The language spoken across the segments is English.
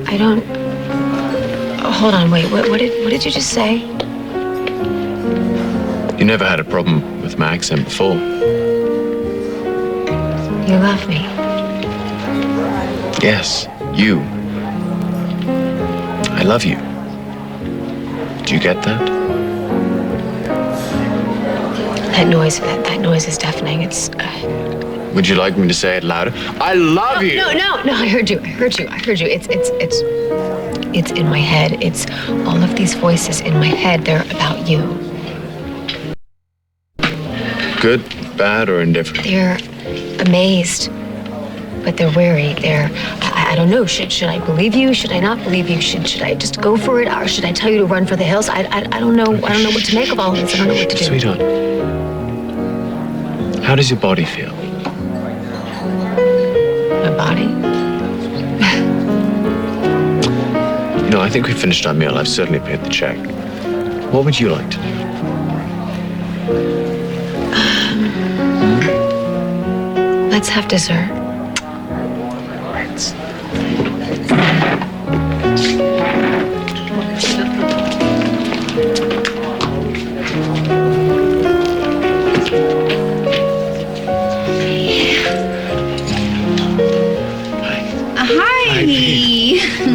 I don't... Oh, hold on, wait. What did you just say? You never had a problem with my accent before. You love me. Yes, you. I love you. Do you get that? That noise is deafening. It's... Would you like me to say it louder? I love you! No, I heard you. It's in my head. It's all of these voices in my head. They're about you. Good, bad, or indifferent? They're amazed, but they're wary. I don't know. Should I believe you? Should I not believe you? Should I just go for it? Or should I tell you to run for the hills? I don't know. I don't know what to make of all of this. I don't know what to do. Sweetheart, how does your body feel? My body? You know, I think we finished our meal. I've certainly paid the check. What would you like to do? Let's have dessert. Let's.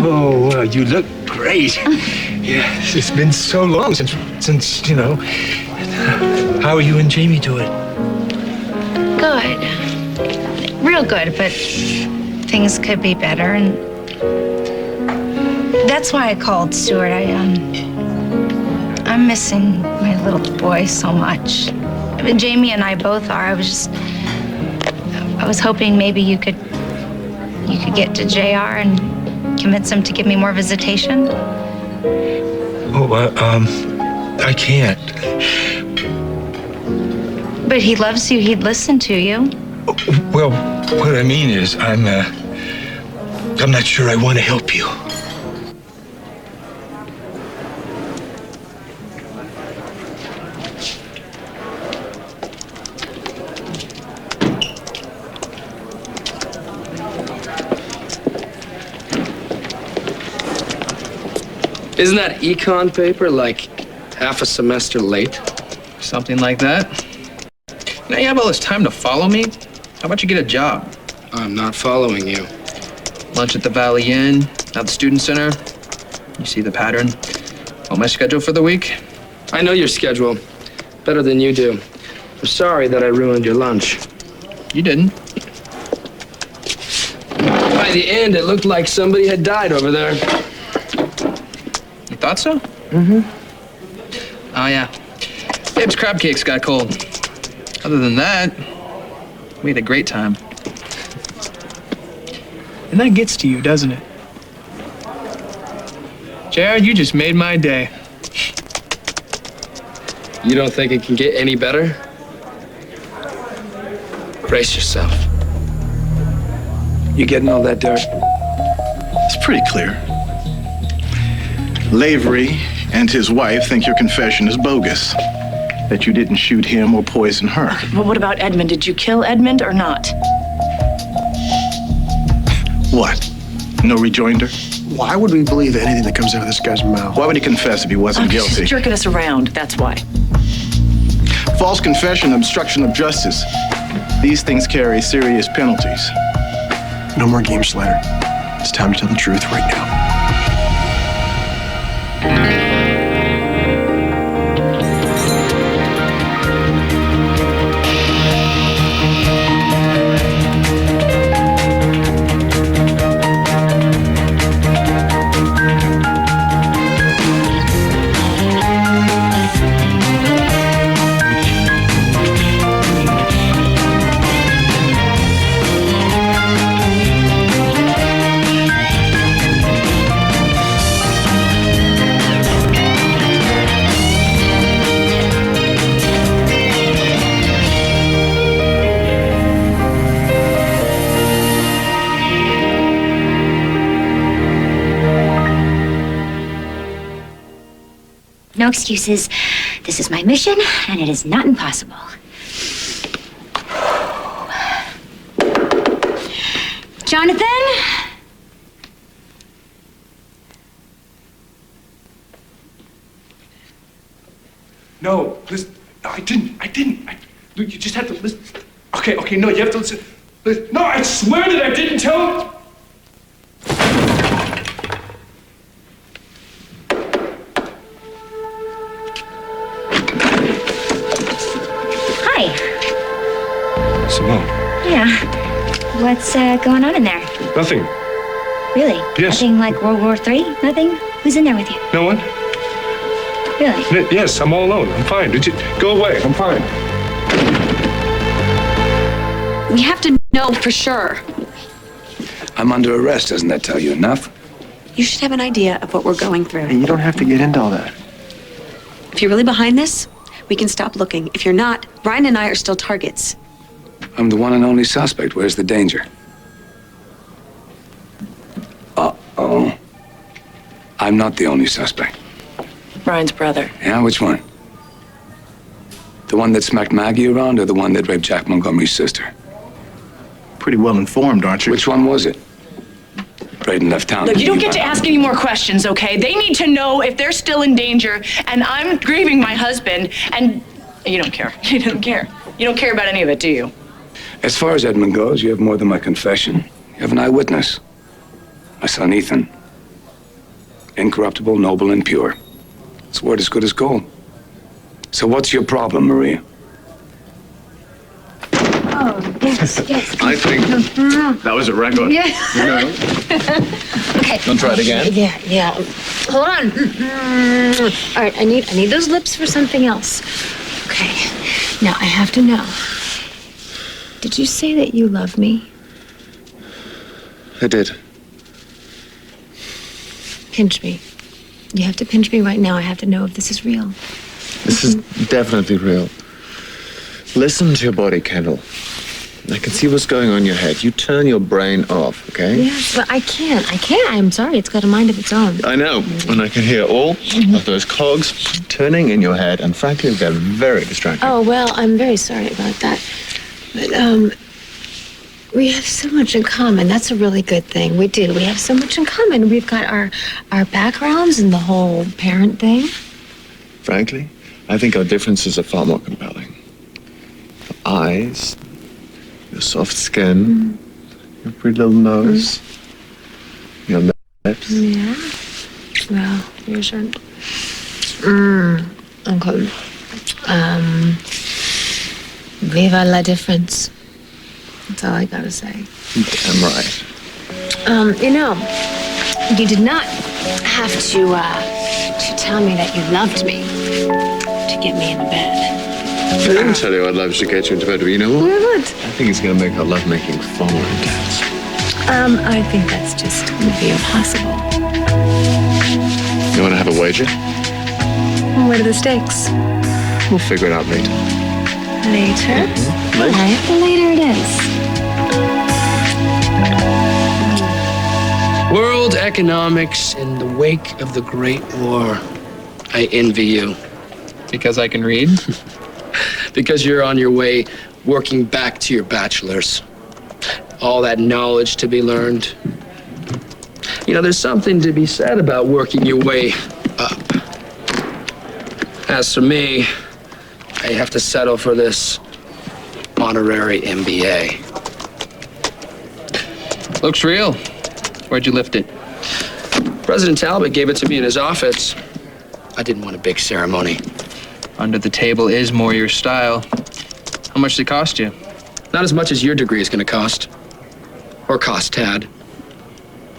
Oh, you look great. Yeah, it's been so long since you know. How are you and Jamie doing? Good. Real good, but things could be better, and that's why I called Stuart. I'm missing my little boy so much. I mean, Jamie and I both are. I was hoping maybe you could get to JR and convince him to give me more visitation. Oh, I can't. But he loves you. He'd listen to you. Well, what I mean is, I'm not sure I want to help you. Isn't that econ paper like half a semester late? Something like that. Now you have all this time to follow me? How about you get a job? I'm not following you. Lunch at the Valley Inn, at the Student Center. You see the pattern? On my schedule for the week? I know your schedule better than you do. I'm sorry that I ruined your lunch. You didn't. By the end, it looked like somebody had died over there. You thought so? Mm-hmm. Oh, yeah. Babe's crab cakes got cold. Other than that, we had a great time. And that gets to you, doesn't it? Jared, you just made my day. You don't think it can get any better? Brace yourself. You getting all that, Derek? It's pretty clear. Lavery and his wife think your confession is bogus, that you didn't shoot him or poison her. Well, what about Edmund? Did you kill Edmund or not? What? No rejoinder? Why would we believe anything that comes out of this guy's mouth? Why would he confess if he wasn't guilty? He's jerking us around, that's why. False confession, obstruction of justice. These things carry serious penalties. No more games, Slater. It's time to tell the truth right now. No excuses. This is my mission, and it is not impossible. Jonathan? No, listen. No, I didn't. Look, you just have to listen. Okay, no, you have to listen. No, I swear that I didn't tell. Hi. Simone. Yeah. What's going on in there? Nothing. Really? Yes. Nothing like World War III? Nothing? Who's in there with you? No one? Really? Yes, I'm all alone. I'm fine. Go away. I'm fine. We have to know for sure. I'm under arrest. Doesn't that tell you enough? You should have an idea of what we're going through. Hey, you don't have to get into all that. If you're really behind this, we can stop looking. If you're not, Ryan and I are still targets. I'm the one and only suspect. Where's the danger? Uh-oh. I'm not the only suspect. Ryan's brother. Yeah, which one? The one that smacked Maggie around or the one that raped Jack Montgomery's sister? Pretty well informed, aren't you? Which one was it? Braden left town. Look, you don't get to ask any more questions, okay? They need to know if they're still in danger, and I'm grieving my husband, and you don't care. You don't care. You don't care about any of it, do you? As far as Edmund goes, you have more than my confession. You have an eyewitness. My son Ethan. Incorruptible, noble, and pure. His word as good as gold. So what's your problem, Maria? Oh, yes. I think that was a record. Yeah. You know? Okay. Don't try it again. Yeah. Hold on. All right, I need those lips for something else. Okay. Now I have to know. Did you say that you love me? I did. Pinch me. You have to pinch me right now. I have to know if this is real. This is definitely real. Listen to your body, Kendall. I can see what's going on in your head. You turn your brain off, okay? Yes, but I can't. I'm sorry. It's got a mind of its own. I know, and I can hear all of those cogs turning in your head, and frankly, they're very distracting. Oh, well, I'm very sorry about that. But, we have so much in common. That's a really good thing. We do. We have so much in common. We've got our backgrounds and the whole parent thing. Frankly, I think our differences are far more compelling. Your eyes, your soft skin, your pretty little nose, your lips. Yeah. Well, yours aren't. Okay. Viva la difference. That's all I gotta say. Damn right. You did not have to tell me that you loved me to get me into bed. I didn't tell you I'd love to get you into bed, but you know what? What? I think it's gonna make our lovemaking far more intense. I think that's just gonna be impossible. You wanna have a wager? What are the stakes? We'll figure it out later. Later? Later. All right, well, later it is. World economics in the wake of the Great War. I envy you. Because I can read? Because you're on your way working back to your bachelor's. All that knowledge to be learned. You know, there's something to be said about working your way up. As for me, I have to settle for this honorary MBA. Looks real. Where'd you lift it? President Talbot gave it to me in his office. I didn't want a big ceremony. Under the table is more your style. How much did it cost you? Not as much as your degree is going to cost. Or cost Tad.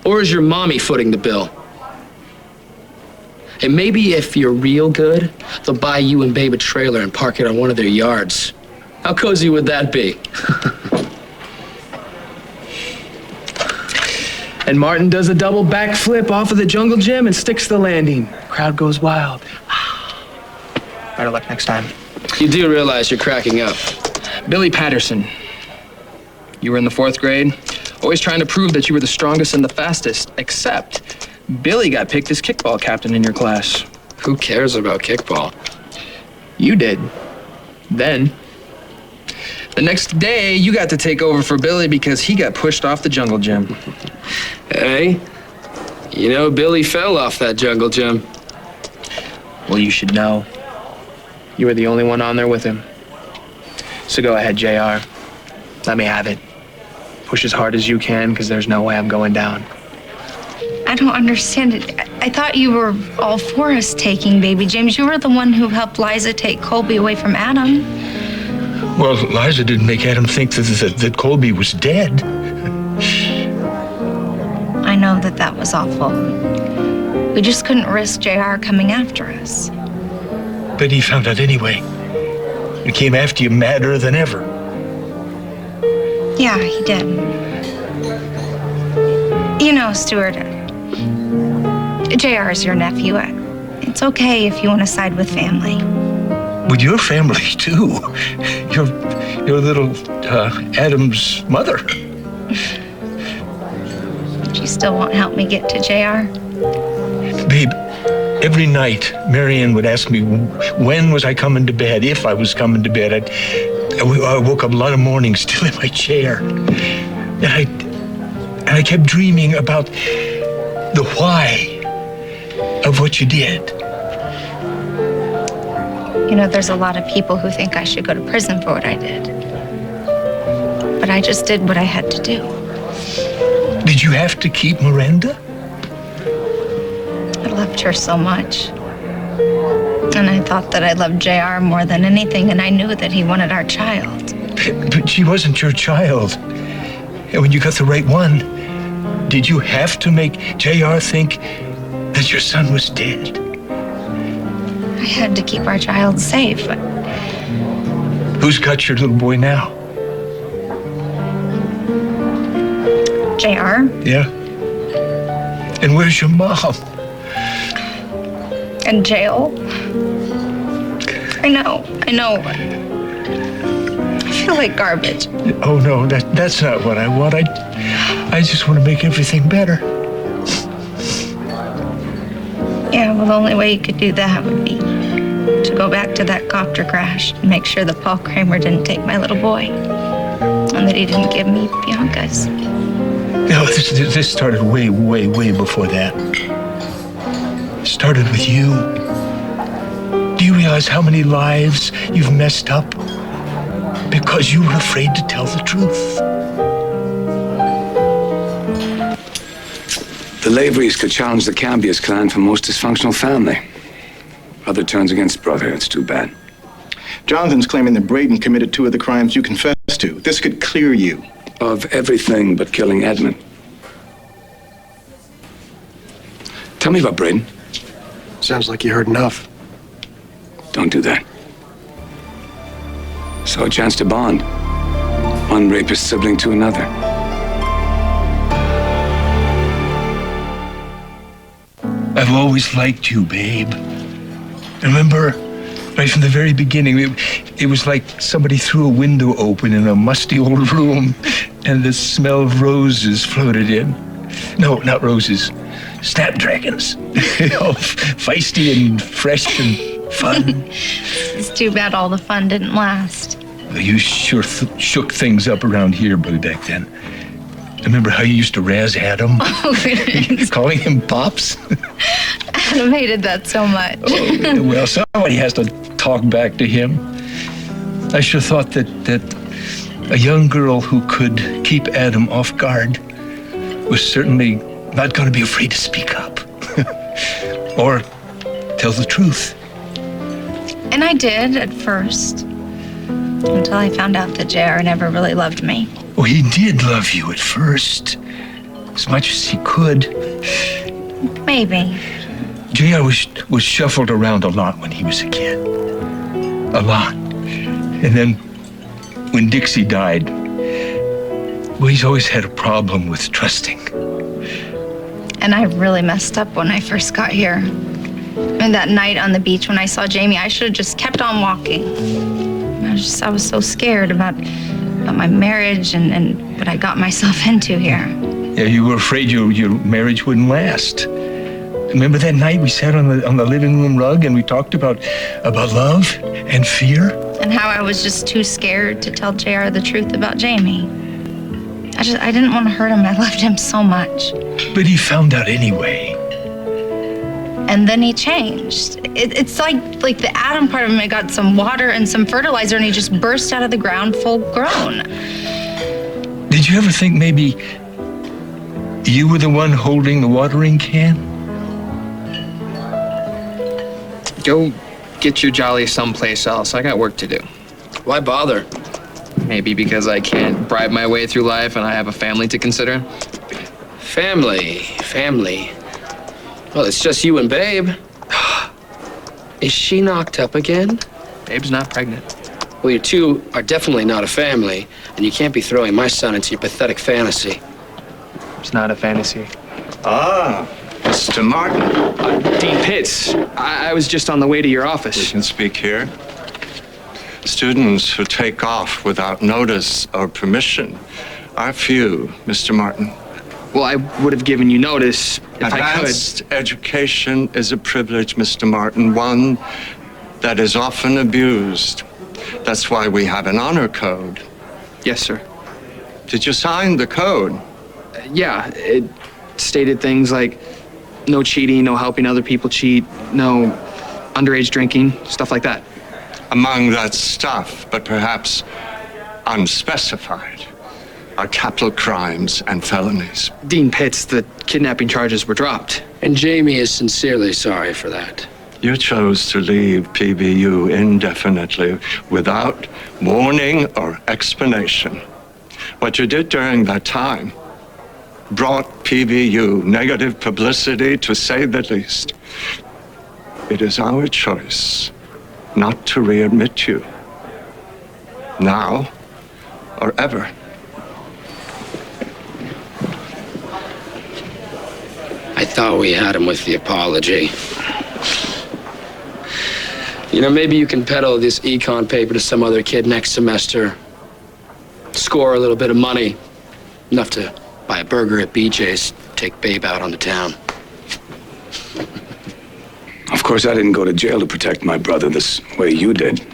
Or is your mommy footing the bill? And maybe if you're real good, they'll buy you and Babe a trailer and park it on one of their yards. How cozy would that be? And Martin does a double backflip off of the jungle gym and sticks the landing. Crowd goes wild. Better luck next time. You do realize you're cracking up. Billy Patterson. You were in the 4th grade, always trying to prove that you were the strongest and the fastest, except Billy got picked as kickball captain in your class. Who cares about kickball? You did. Then. The next day, you got to take over for Billy because he got pushed off the jungle gym. Hey, you know, Billy fell off that jungle gym. Well, you should know. You were the only one on there with him. So go ahead, JR. Let me have it. Push as hard as you can, because there's no way I'm going down. I don't understand it. I thought you were all for us taking baby James. You were the one who helped Liza take Colby away from Adam. Well, Liza didn't make Adam think that Colby was dead. I know that was awful. We just couldn't risk JR coming after us. But he found out anyway. He came after you madder than ever. Yeah, he did. You know, Stuart, JR is your nephew. It's okay if you want to side with family. With your family, too. Your little Adam's mother. She still won't help me get to JR. Babe, every night, Marianne would ask me when was I coming to bed, if I was coming to bed. I woke up a lot of mornings still in my chair. And I kept dreaming about the why of what you did. You know, there's a lot of people who think I should go to prison for what I did. But I just did what I had to do. Did you have to keep Miranda? I loved her so much. And I thought that I loved JR more than anything, and I knew that he wanted our child. But she wasn't your child. And when you got the right one, did you have to make JR think that your son was dead? I had to keep our child safe. Who's got your little boy now? JR. Yeah? And where's your mom? In jail. I know. I feel like garbage. Oh, no, that's not what I want. I just want to make everything better. Yeah, well, the only way you could do that would be to go back to that copter crash and make sure that Paul Kramer didn't take my little boy and that he didn't give me Bianca's. No, this started way, way, way before that. It started with you. Do you realize how many lives you've messed up because you were afraid to tell the truth? The Laverys could challenge the Cambias clan for most dysfunctional family. Brother turns against brother. It's too bad. Jonathan's claiming that Braden committed 2 of the crimes you confessed to. This could clear you. Of everything but killing Edmund. Tell me about Braden. Sounds like you heard enough. Don't do that. So a chance to bond. One rapist sibling to another. I've always liked you, babe. Remember, right from the very beginning, it was like somebody threw a window open in a musty old room and the smell of roses floated in. No, not roses. Snapdragons. All feisty and fresh and fun. It's too bad all the fun didn't last. You sure shook things up around here, buddy, back then. Remember how you used to razz Adam? Calling him Pops? Adam hated that so much. Oh, well, somebody has to talk back to him. I sure thought that a young girl who could keep Adam off guard was certainly not going to be afraid to speak up or tell the truth. And I did at first, until I found out that JR never really loved me. Oh, he did love you at first, as much as he could. Maybe. JR was shuffled around a lot when he was a kid. A lot. And then when Dixie died, well, he's always had a problem with trusting. And I really messed up when I first got here. And that night on the beach when I saw Jamie, I should have just kept on walking. I was so scared about my marriage and what I got myself into here. Yeah, you were afraid your marriage wouldn't last. Remember that night we sat on the living room rug and we talked about love and fear? And how I was just too scared to tell JR the truth about Jamie. I didn't want to hurt him. I loved him so much. But he found out anyway. and then he changed. It's like the Adam part of him got some water and some fertilizer, and he just burst out of the ground full grown. Did you ever think maybe you were the one holding the watering can? Go get your jolly someplace else. I got work to do. Why bother? Maybe because I can't bribe my way through life and I have a family to consider. Family. Well, it's just you and Babe. Is she knocked up again? Babe's not pregnant. Well, you two are definitely not a family, and you can't be throwing my son into your pathetic fantasy. It's not a fantasy. Ah, Mr. Martin. Dean Pitts, I was just on the way to your We office. can speak here. Students who take off without notice or permission are few, Mr. Martin. Well, I would have given you notice if I could. Advanced education is a privilege, Mr. Martin, one that is often abused. That's why we have an honor code. Yes, sir. Did you sign the code? Yeah, it stated things like no cheating, no helping other people cheat, no underage drinking, stuff like that. Among that stuff, but perhaps unspecified, are capital crimes and felonies. Dean Pitts, the kidnapping charges were dropped. And Jamie is sincerely sorry for that. You chose to leave PBU indefinitely without warning or explanation. What you did during that time brought PBU negative publicity, to say the least. It is our choice not to readmit you, now or ever. I thought we had him with the apology. You know, maybe you can peddle this econ paper to some other kid next semester. Score a little bit of money. Enough to buy a burger at BJ's, take Babe out on the town. Of course, I didn't go to jail to protect my brother this way you did.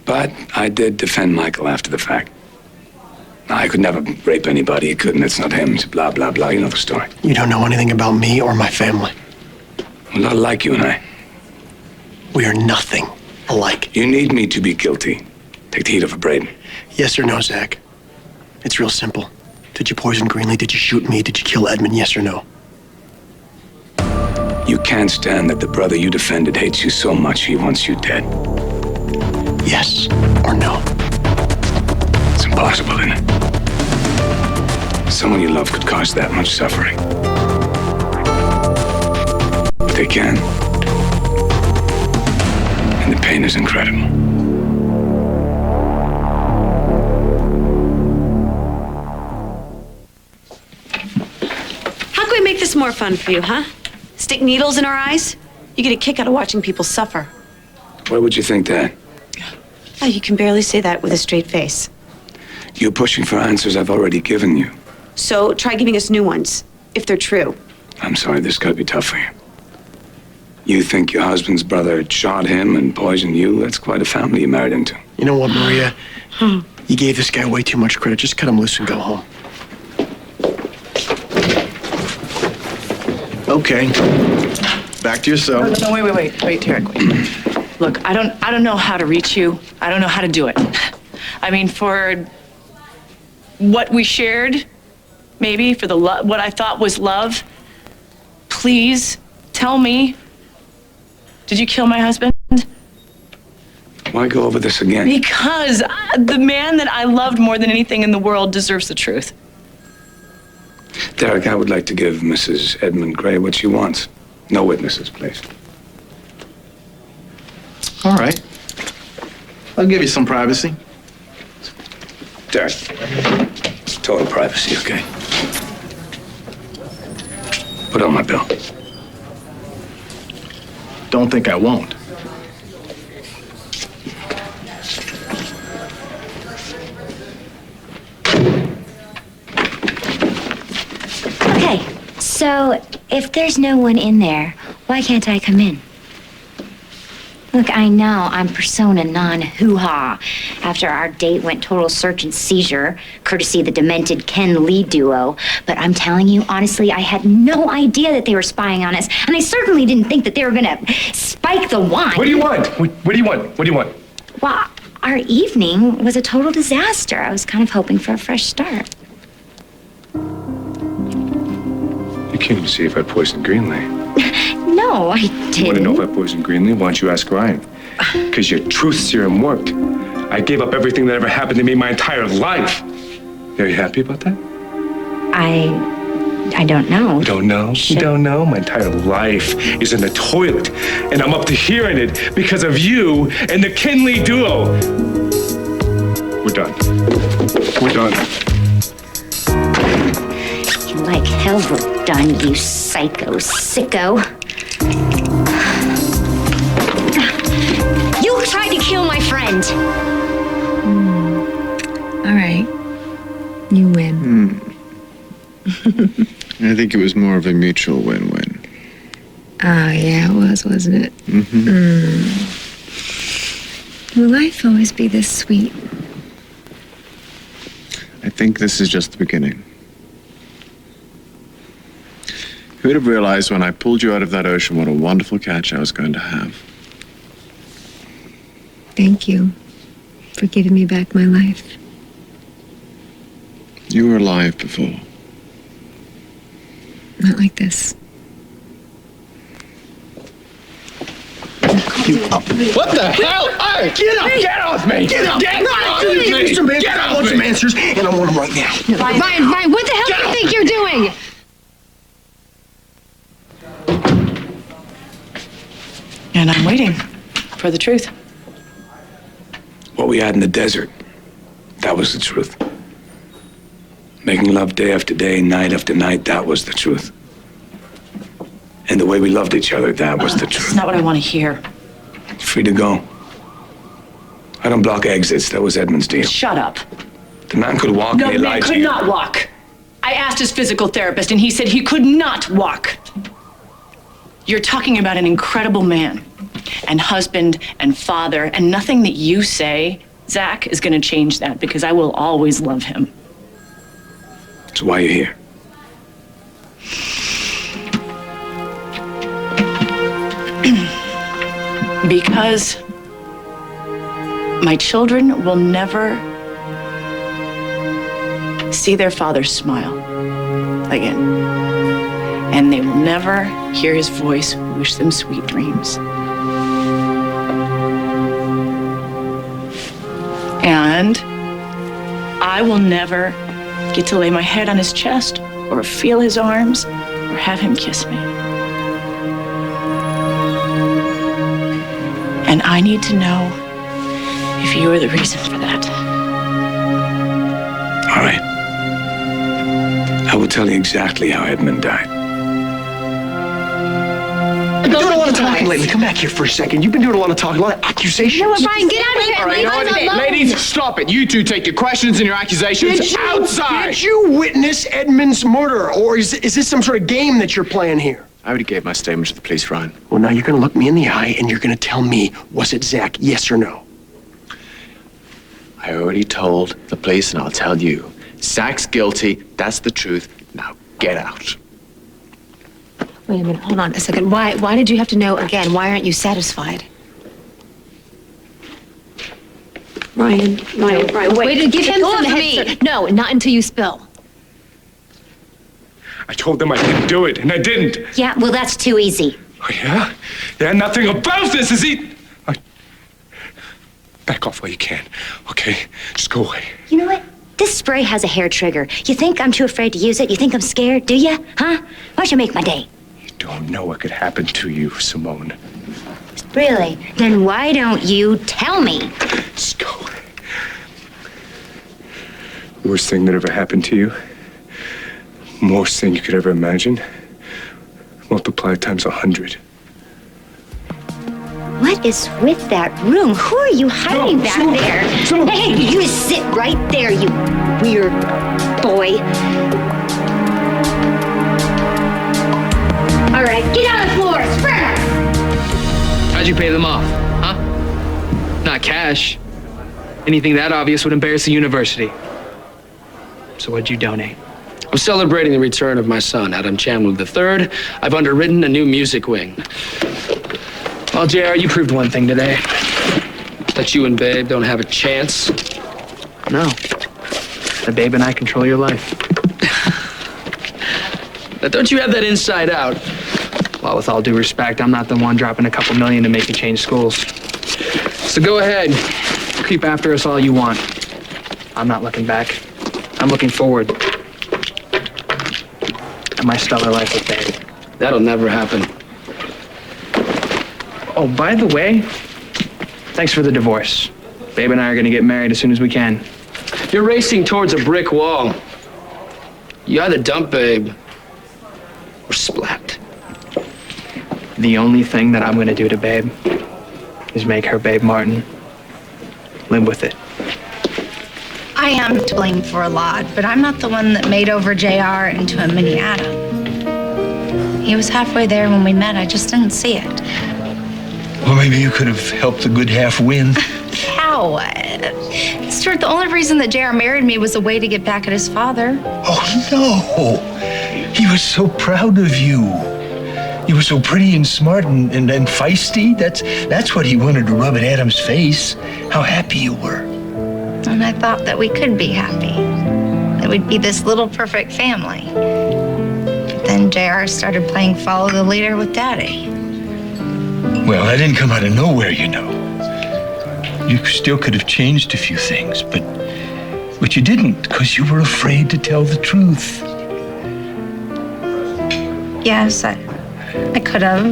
But I did defend Michael after the fact. I could never rape anybody. He couldn't. It's not him. It's blah, blah, blah. You know the story. You don't know anything about me or my family. A lot like you and I. We are nothing alike. You need me to be guilty. Take the heat off of Braden. Yes or no, Zach? It's real simple. Did you poison Greenlee? Did you shoot me? Did you kill Edmund? Yes or no? You can't stand that the brother you defended hates you so much he wants you dead. Yes or no? It's impossible, isn't it? Someone you love could cause that much suffering. But they can. And the pain is incredible. How can we make this more fun for you, huh? Stick needles in our eyes? You get a kick out of watching people suffer. Why would you think that? Oh, you can barely say that with a straight face. You're pushing for answers I've already given you. So try giving us new ones, if they're true. I'm sorry, this could be tough for you. You think your husband's brother shot him and poisoned you? That's quite a family you married into. You know what, Maria? You gave this guy way too much credit. Just cut him loose and go home. Okay. Back to yourself. No, wait, Tarek, wait. Look, I don't know how to reach you. I don't know how to do it. I mean, for what we shared, maybe for the what I thought was love, please tell me, did you kill my husband? Why go over this again? Because the man that I loved more than anything in the world deserves the truth. Derek, I would like to give Mrs. Edmund Gray what she wants. No witnesses, please. All right. I'll give you some privacy. Derek, total privacy, okay? Put on my bill. Don't think I won't. Okay, so if there's no one in there, why can't I come in? Look, I know I'm persona non hoo-ha after our date went total search and seizure, courtesy of the demented Ken Lee duo. But I'm telling you, honestly, I had no idea that they were spying on us. And I certainly didn't think that they were gonna spike the wine. What do you want? What do you want? What do you want? Well, our evening was a total disaster. I was kind of hoping for a fresh start. You came to see if I poisoned Greenlee. No, I You didn't. want to know if I poisoned Greenlee? Why don't you ask Ryan? Because your truth serum worked. I gave up everything that ever happened to me my entire life. Are you happy about that? I don't know. You don't know? You don't know? My entire life is in the toilet. And I'm up to here in it because of you and the Kinley duo. We're done. We're done. You like hell we're done, you psycho sicko. You tried to kill my friend. All right. You win. I think it was more of a mutual win-win. Oh, yeah, it was, wasn't it? Will life always be this sweet? I think this is just the beginning. Who would have realized when I pulled you out of that ocean what a wonderful catch I was going to have? Thank you for giving me back my life. You were alive before. Not like this. What the hell? Hey, get up! Get off me! Get up! Get off me! Give me some answers. I want some answers, and I want them right now. Ryan, what the hell do you think you're doing? And I'm waiting for the truth. What we had in the desert, that was the truth. Making love day after day, night after night, that was the truth. And the way we loved each other, that was the That's truth. not what I want to hear. Free to go. I don't block exits. That was Edmund's deal. Shut up. The man could walk No and he man lied to could you. not walk. I asked his physical therapist, and he said he could not walk. You're talking about an incredible man, and husband, and father, and nothing that you say, Zach, is going to change that because I will always love him. That's why you're here. Because my children will never see their father smile again. And they will never hear his voice wish them sweet dreams. And I will never get to lay my head on his chest or feel his arms or have him kiss me. And I need to know if you are the reason for that. All right. I will tell you exactly how Edmund died. You've been doing a lot of talking lately. Come back here for a second. You've been doing a lot of talking, a lot of accusations. You know what, Ryan, get out of here. All right, you know what? Leave us alone. Ladies, stop it. You two take your questions and your accusations outside. Did you witness Edmund's murder, or is this some sort of game that you're playing here? I already gave my statement to the police, Ryan. Well, now you're going to look me in the eye and you're going to tell me, was it Zach, yes or no? I already told the police, and I'll tell you. Zach's guilty. That's the truth. Now get out. Wait a minute, hold on a second. Why did you have to know again? Why aren't you satisfied? Ryan, Wait, give him Go some off head me. start. No, not until you spill. I told them I didn't do it, and I didn't. Yeah, well, that's too easy. Oh, yeah? Yeah, nothing about this is Back off while you can, okay? Just go away. You know what? This spray has a hair trigger. You think I'm too afraid to use it? You think I'm scared, do you? Huh? Why don't you make my day? You don't know what could happen to you, Simone. Really? Then why don't you tell me? Just go. Worst thing that ever happened to you. Most thing you could ever imagine. Multiply it times 100. What is with that room? Who are you hiding back there? Hey, you just sit right there, you weird boy. All right, get on the floor, spread out. How'd you pay them off? Huh? Not cash. Anything that obvious would embarrass the university. So what'd you donate? I'm celebrating the return of my son, Adam Chandler III. I've underwritten a new music wing. Well, JR, you proved one thing today. That you and Babe don't have a chance. No. The Babe and I control your life. Now, don't you have that inside out? Well, with all due respect, I'm not the one dropping a couple million to make you change schools. So go ahead. Creep after us all you want. I'm not looking back. I'm looking forward. To my stellar life with Babe. That'll never happen. Oh, by the way, thanks for the divorce. Babe and I are gonna get married as soon as we can. You're racing towards a brick wall. You either dump Babe or splat. The only thing that I'm gonna do to Babe is make her Babe Martin. Live with it. I am to blame for a lot, but I'm not the one that made over JR into a mini Adam. He was halfway there when we met. I just didn't see it. Well, maybe you could have helped the good half win. How? Stuart, the only reason that JR married me was a way to get back at his father. Oh, no. He was so proud of you. You were so pretty and smart and feisty. That's what he wanted to rub in Adam's face. How happy you were. And I thought that we could be happy. That we'd be this little perfect family. But then JR started playing follow the leader with Daddy. Well, that didn't come out of nowhere, you know. You still could have changed a few things, but you didn't because you were afraid to tell the truth. Yes, I could have.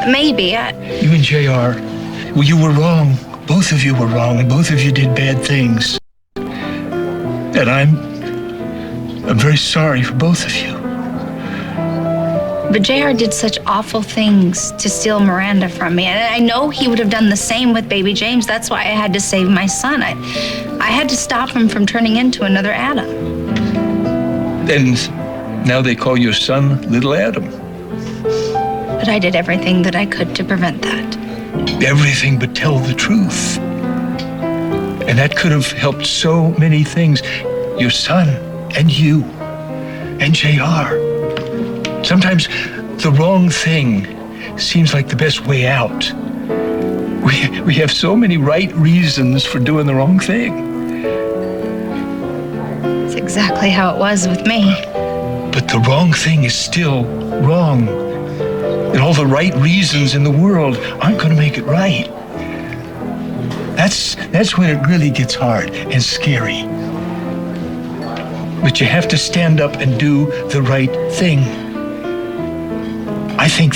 Maybe. You and JR, well, you were wrong. Both of you were wrong, and both of you did bad things. And I'm very sorry for both of you. But JR did such awful things to steal Miranda from me. And I know he would have done the same with baby James. That's why I had to save my son. I had to stop him from turning into another Adam. And now they call your son Little Adam. But I did everything that I could to prevent that. Everything but tell the truth. And that could have helped so many things. Your son and you and JR. Sometimes the wrong thing seems like the best way out. We have so many right reasons for doing the wrong thing. It's exactly how it was with me. But the wrong thing is still wrong. And all the right reasons in the world aren't going to make it right. That's when it really gets hard and scary. But you have to stand up and do the right thing. I think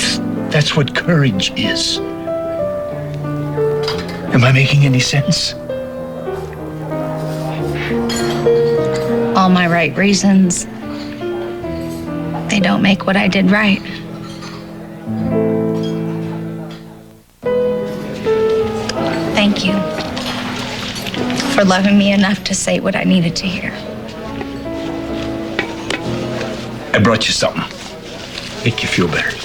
that's what courage is. Am I making any sense? All my right reasons, they don't make what I did right. Thank you for loving me enough to say what I needed to hear. I brought you something. Make you feel better.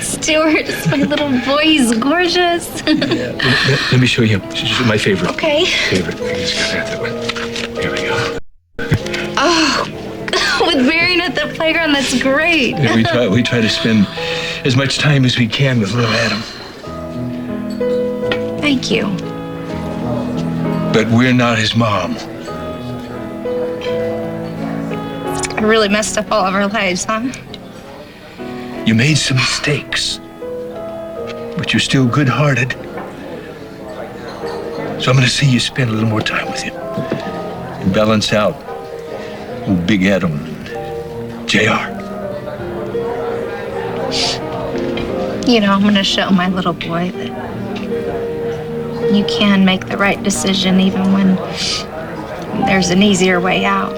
Stuart, it's my little boy. He's gorgeous. Let me show you my favorite. Okay. Favorite. I just gotta have that one. Here we go. Oh, with Marion at the playground, that's great. Yeah, we try to spend as much time as we can with little Adam. Thank you. But we're not his mom. I really messed up all of our lives, huh? You made some mistakes, but you're still good-hearted. So I'm going to see you spend a little more time with him and balance out old Big Adam and JR. You know, I'm going to show my little boy that you can make the right decision even when there's an easier way out.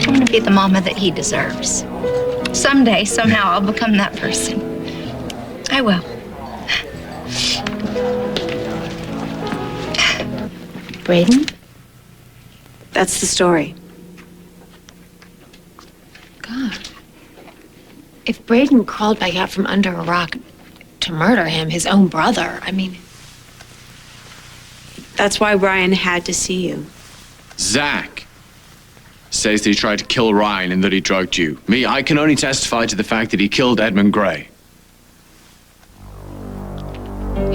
I'm going to be the mama that he deserves. Someday, somehow, I'll become that person. I will. Braden? That's the story. Braden crawled back out from under a rock to murder him, his own brother. I mean, That's why Ryan had to see you. Zach says that he tried to kill Ryan and that he drugged you. Me, I can only testify to the fact that he killed Edmund Gray.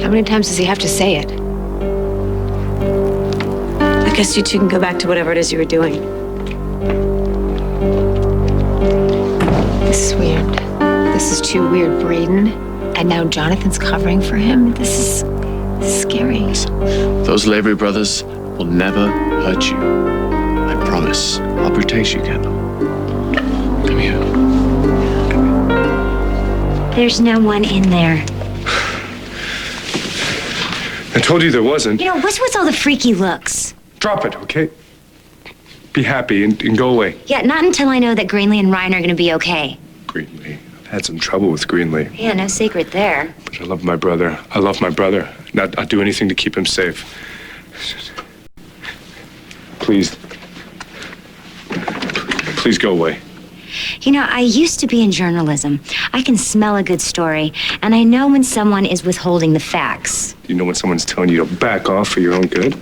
how many times does he have to say it? I guess you two can go back to whatever it is you were doing. This is weird. This is too weird, Braden. And now Jonathan's covering for him. This is scary. Those Lavery brothers will never hurt you. I promise. I'll protect you, Kendall. Come here. There's no one in there. I told you there wasn't. You know, what's with all the freaky looks? Drop it, okay? Be happy and go away. Yeah, not until I know that Greenlee and Ryan are gonna be okay. Greenlee. I've had some trouble with Greenlee. Yeah, no secret there. But I love my brother. I love my brother. I'd do anything to keep him safe. Please. Please go away. You know, I used to be in journalism. I can smell a good story, and I know when someone is withholding the facts. You know when someone's telling you to back off for your own good?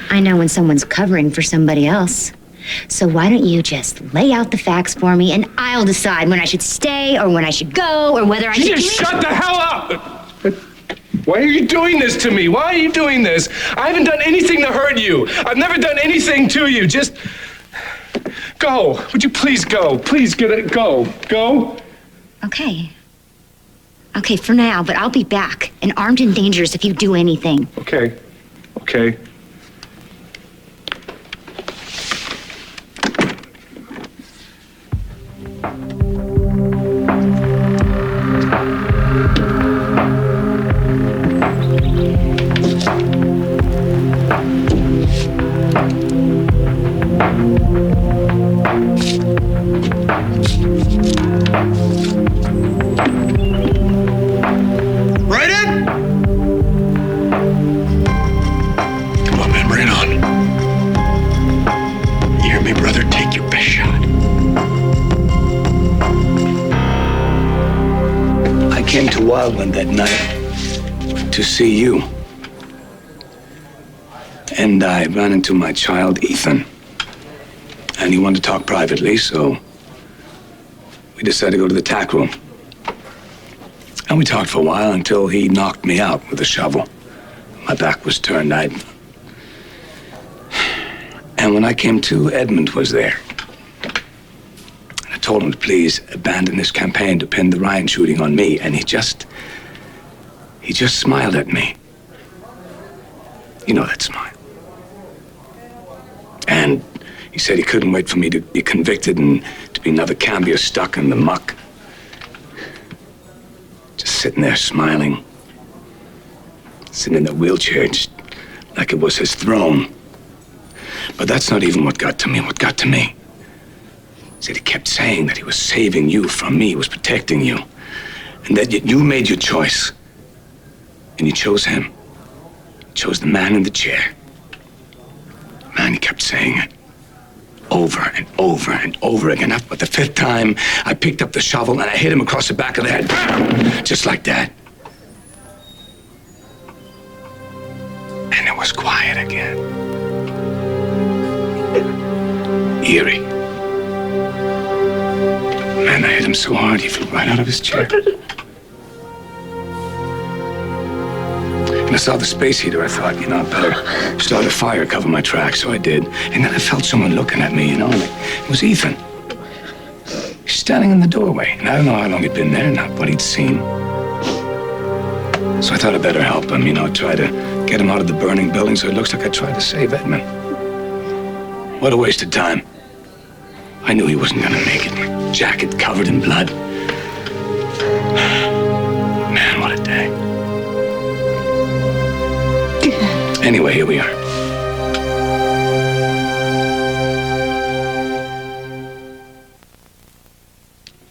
I know when someone's covering for somebody else. So why don't you just lay out the facts for me, and I'll decide when I should stay or when I should go or whether I should... Just shut the hell up! Why are you doing this to me? Why are you doing this? I haven't done anything to hurt you. I've never done anything to you. Just go. Would you please go? Please get it. Go. Go. Okay. Okay, for now, but I'll be back and armed and dangerous if you do anything. Okay. Okay. Right in! Come on, man, bring it on. You hear me, brother? Take your best shot. I came to Wildland that night to see you. And I ran into my child, Ethan. And he wanted to talk privately, so we decided to go to the tack room. And we talked for a while until he knocked me out with a shovel. My back was turned. And when I came to, Edmund was there. I told him to please abandon his campaign to pin the Ryan shooting on me, and he just smiled at me. You know that smile. And he said he couldn't wait for me to be convicted and to be another Cambia stuck in the muck. Just sitting there smiling. Sitting in the wheelchair, just like it was his throne. But that's not even what got to me. What got to me? He said he kept saying that he was saving you from me, he was protecting you. And that you made your choice. And you chose him. You chose the man in the chair. Man, he kept saying it. Over and over and over again. But the fifth time, I picked up the shovel and I hit him across the back of the head. Bam! Just like that. And it was quiet again. Eerie. Man, I hit him so hard, he flew right out of his chair. And I saw the space heater. I thought, I better start a fire, cover my tracks. So I did. And then I felt someone looking at me, and it was Ethan. He's standing in the doorway. And I don't know how long he'd been there, not what he'd seen. So I thought I'd better help him, try to get him out of the burning building so it looks like I tried to save Edmund. What a waste of time. I knew he wasn't gonna make it. My jacket covered in blood. Man, what a day. Anyway, here we are.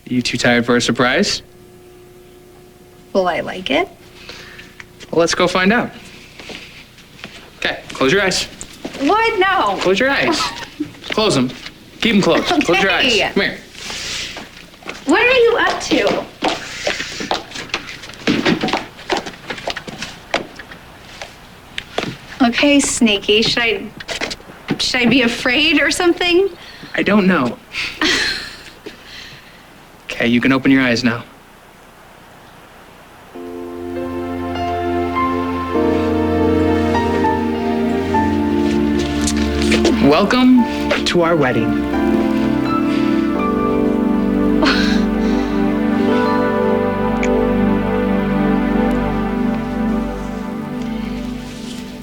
You too tired for a surprise? Will I like it? Well, let's go find out. Okay, close your eyes. What? No. Close your eyes. Close them. Keep them closed. Close your eyes. Okay. Come here. What are you up to? Okay, sneaky. Should I be afraid or something? I don't know. Okay, you can open your eyes now. Welcome to our wedding.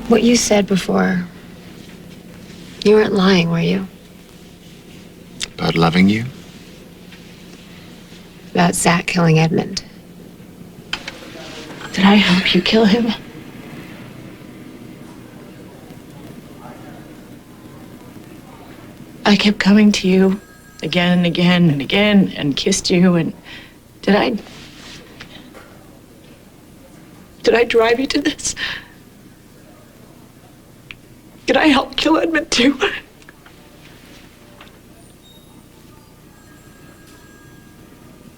What you said before, you weren't lying, were you? About loving you? About Zach killing Edmund. Did I help you kill him? I kept coming to you again and again and again and kissed you, and did I drive you to this? Did I help kill Edmund too?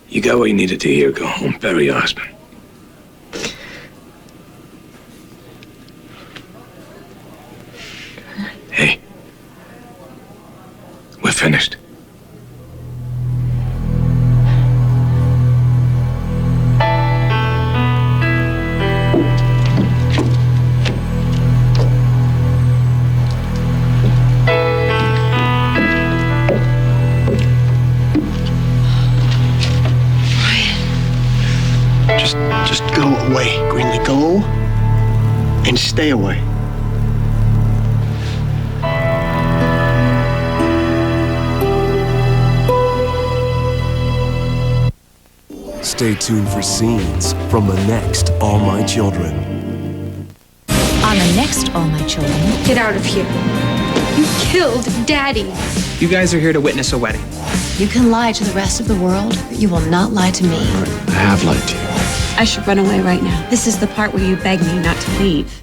You got what you needed to hear. Go home, bury your husband. Hey, we're finished. Just go away, Greenlee. Go and stay away. Stay tuned for scenes from the next All My Children. On the next All My Children. Get out of here. You killed Daddy. You guys are here to witness a wedding. You can lie to the rest of the world, but you will not lie to me. I have lied to you. I should run away right now. This is the part where you beg me not to leave.